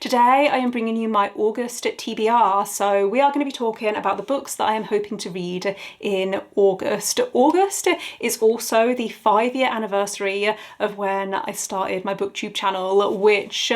Today I am bringing you my August TBR, so we are going to be talking about the books that I am hoping to read in August. August is also the 5-year anniversary of when I started my booktube channel, which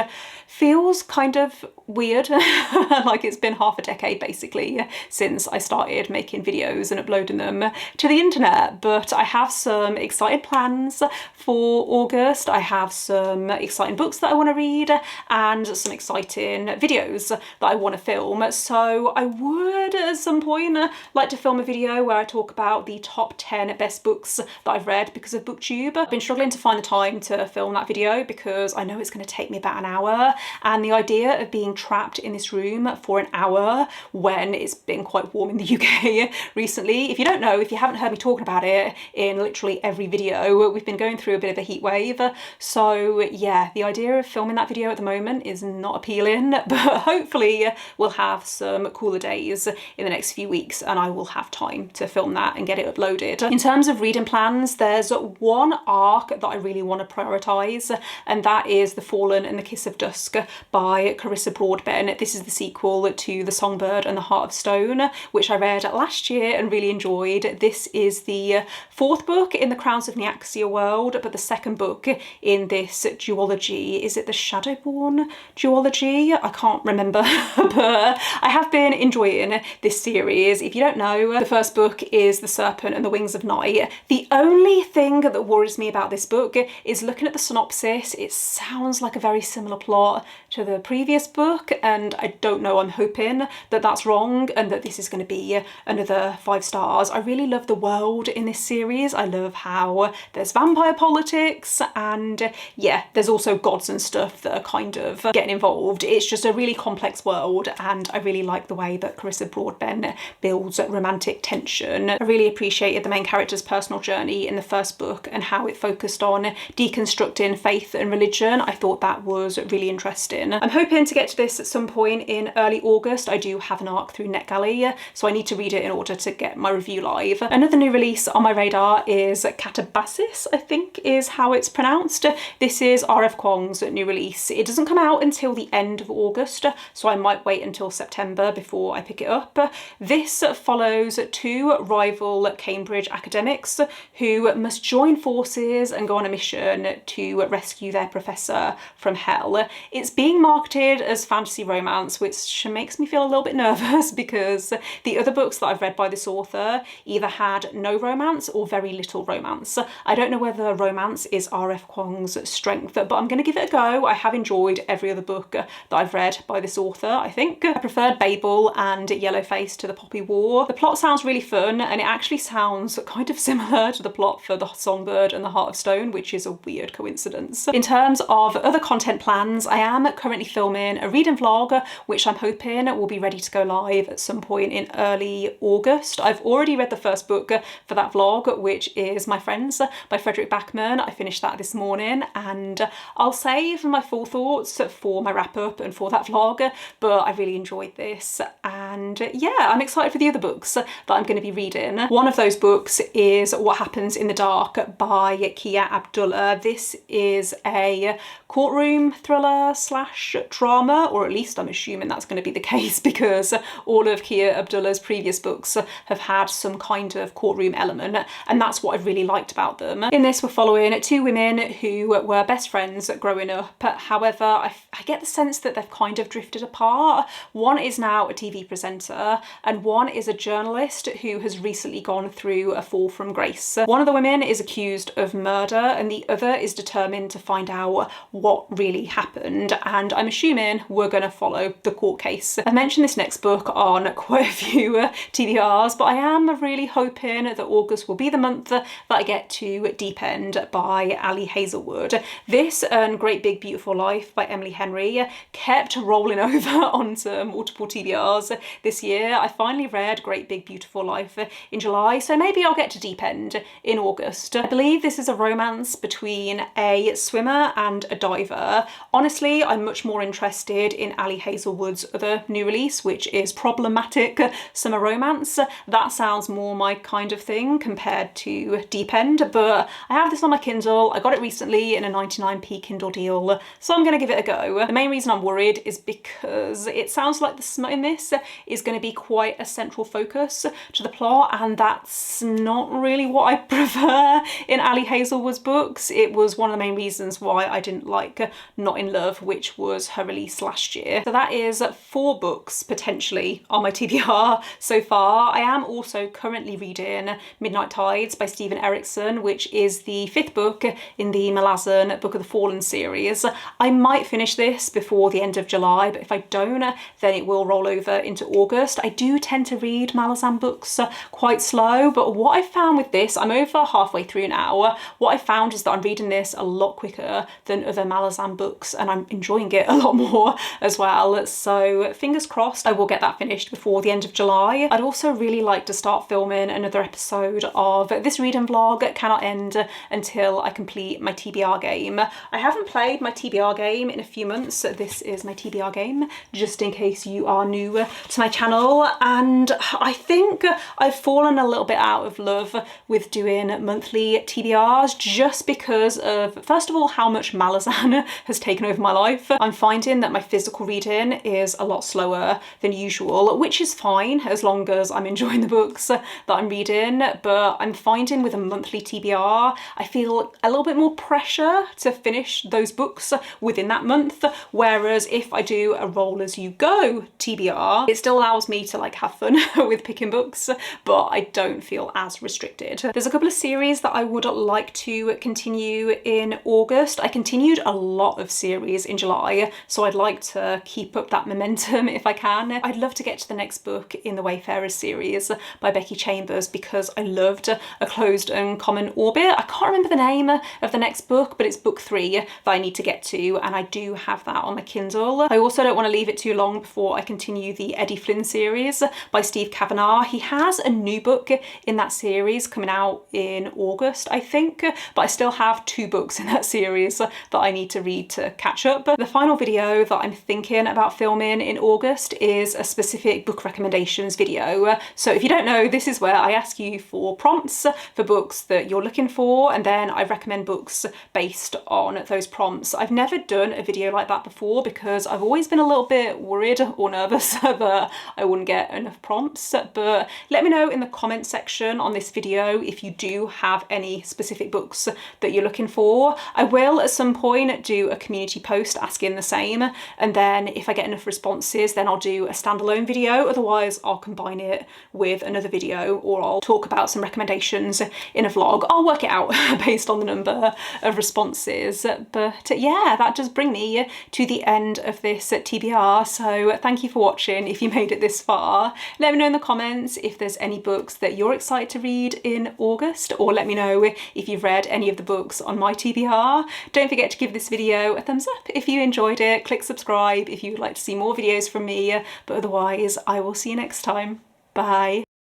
feels kind of weird, like it's been half a decade basically since I started making videos and uploading them to the internet. But I have some exciting plans for August. I have some exciting books that I want to read and some exciting videos that I want to film. So I would at some point like to film a video where I talk about the top 10 best books that I've read because of booktube. I've been struggling to find the time to film that video because I know it's going to take me about an hour, and the idea of being trapped in this room for an hour when it's been quite warm in the UK recently. If you don't know, if you haven't heard me talking about it in literally every video, we've been going through a bit of a heat wave. So yeah, the idea of filming that video at the moment is not appealing, but hopefully we'll have some cooler days in the next few weeks and I will have time to film that and get it uploaded. In terms of reading plans, there's one arc that I really want to prioritise, and that is The Fallen and the Kiss of Dusk by Carissa Broadbent. This is the sequel to The Songbird and the Heart of Stone, which I read last year and really enjoyed. This is the 4th book in the Crowns of Nyaxia world, but the 2nd book in this duology. Is it the Shadowborn duology? I can't remember, but I have been enjoying this series. If you don't know, the 1st book is The Serpent and the Wings of Night. The only thing that worries me about this book is looking at the synopsis. It sounds like a very similar plot to the previous book, and I don't know, I'm hoping that that's wrong and that this is going to be another 5 stars. I really love the world in this series. I love how there's vampire politics and yeah, there's also gods and stuff that are kind of getting involved. It's just a really complex world, and I really like the way that Carissa Broadbent builds romantic tension. I really appreciated the main character's personal journey in the 1st book and how it focused on deconstructing faith and religion. I thought that was really interesting. I'm hoping to get to this at some point in early August. I do have an arc through NetGalley, so I need to read it in order to get my review live. Another new release on my radar is Catabasis, I think is how it's pronounced. This is R.F. Kuang's new release. It doesn't come out until the end of August, so I might wait until September before I pick it up. This follows 2 rival Cambridge academics who must join forces and go on a mission to rescue their professor from hell. It's being marketed as fantasy romance, which makes me feel a little bit nervous because the other books that I've read by this author either had no romance or very little romance. I don't know whether romance is R.F. Kuang's strength, but I'm going to give it a go. I have enjoyed every other book that I've read by this author, I think. I preferred Babel and Yellowface to The Poppy War. The plot sounds really fun, and it actually sounds kind of similar to the plot for The Songbird and the Heart of Stone, which is a weird coincidence. In terms of other content plans, I am currently filming a reading vlog, which I'm hoping will be ready to go live at some point in early August. I've already read the 1st book for that vlog, which is My Friends by Frederick Backman. I finished that this morning, and I'll save my full thoughts for my wrap up and for that vlog, but I really enjoyed this, and yeah, I'm excited for the other books that I'm going to be reading. One of those books is What Happens in the Dark by Kia Abdullah. This is a courtroom thriller slash drama, or at least I'm assuming that's going to be the case because all of Kia Abdullah's previous books have had some kind of courtroom element, and that's what I really liked about them. In this, we're following 2 women who were best friends growing up. However, I get the sense that they've kind of drifted apart. One is now a TV presenter and one is a journalist who has recently gone through a fall from grace. One of the women is accused of murder and the other is determined to find out what really happened, and I'm assuming we're going to follow the court case. I mentioned this next book on quite a few TBRs, but I am really hoping that August will be the month that I get to Deep End by Ali Hazelwood. This and Great Big Beautiful Life by Emily Henry kept rolling over onto multiple TBRs this year. I finally read Great Big Beautiful Life in July, so maybe I'll get to Deep End in August. I believe this is a romance between a swimmer and a diver. Honestly, I'm I'm much more interested in Ali Hazelwood's other new release, which is Problematic Summer Romance. That sounds more my kind of thing compared to Deep End, but I have this on my Kindle. I got it recently in a 99p Kindle deal, so I'm gonna give it a go. The main reason I'm worried is because it sounds like the smut in this is going to be quite a central focus to the plot, and that's not really what I prefer in Ali Hazelwood's books. It was one of the main reasons why I didn't like Not in Love, which was her release last year. So that is 4 books potentially on my TBR so far. I am also currently reading Midnight Tides by Stephen Erickson, which is the 5th book in the Malazan Book of the Fallen series. I might finish this before the end of July, but if I don't, then it will roll over into August. I do tend to read Malazan books quite slow, but what I found with this, I'm over halfway through now, what I found is that I'm reading this a lot quicker than other Malazan books, and I'm enjoying it a lot more as well. So fingers crossed I will get that finished before the end of July. I'd also really like to start filming another episode of This Reading Vlog Cannot End until I complete my TBR game. I haven't played my TBR game in a few months. This is my TBR game, just in case you are new to my channel, and I think I've fallen a little bit out of love with doing monthly TBRs just because of, first of all, how much Malazan has taken over my life. I'm finding that my physical reading is a lot slower than usual, which is fine as long as I'm enjoying the books that I'm reading, but I'm finding with a monthly TBR, I feel a little bit more pressure to finish those books within that month, whereas if I do a roll as you go TBR, it still allows me to like have fun with picking books, but I don't feel as restricted. There's a couple of series that I would like to continue in August. I continued a lot of series in July, so I'd like to keep up that momentum if I can. I'd love to get to the next book in the Wayfarers series by Becky Chambers because I loved A Closed and Common Orbit. I can't remember the name of the next book, but it's book 3 that I need to get to, and I do have that on my Kindle. I also don't want to leave it too long before I continue the Eddie Flynn series by Steve Kavanagh. He has a new book in that series coming out in August, I think, but I still have 2 books in that series that I need to read to catch up. The final video that I'm thinking about filming in August is a specific book recommendations video. So if you don't know, this is where I ask you for prompts for books that you're looking for, and then I recommend books based on those prompts. I've never done a video like that before because I've always been a little bit worried or nervous that I wouldn't get enough prompts, but let me know in the comment section on this video if you do have any specific books that you're looking for. I will at some point do a community post asking the same, and then if I get enough responses then I'll do a standalone video, otherwise I'll combine it with another video or I'll talk about some recommendations in a vlog. I'll work it out based on the number of responses, but yeah, that does bring me to the end of this TBR, so thank you for watching if you made it this far. Let me know in the comments if there's any books that you're excited to read in August, or let me know if you've read any of the books on my TBR. Don't forget to give this video a thumbs up if you enjoyed it, click subscribe if you would like to see more videos from me, but otherwise I will see you next time. Bye.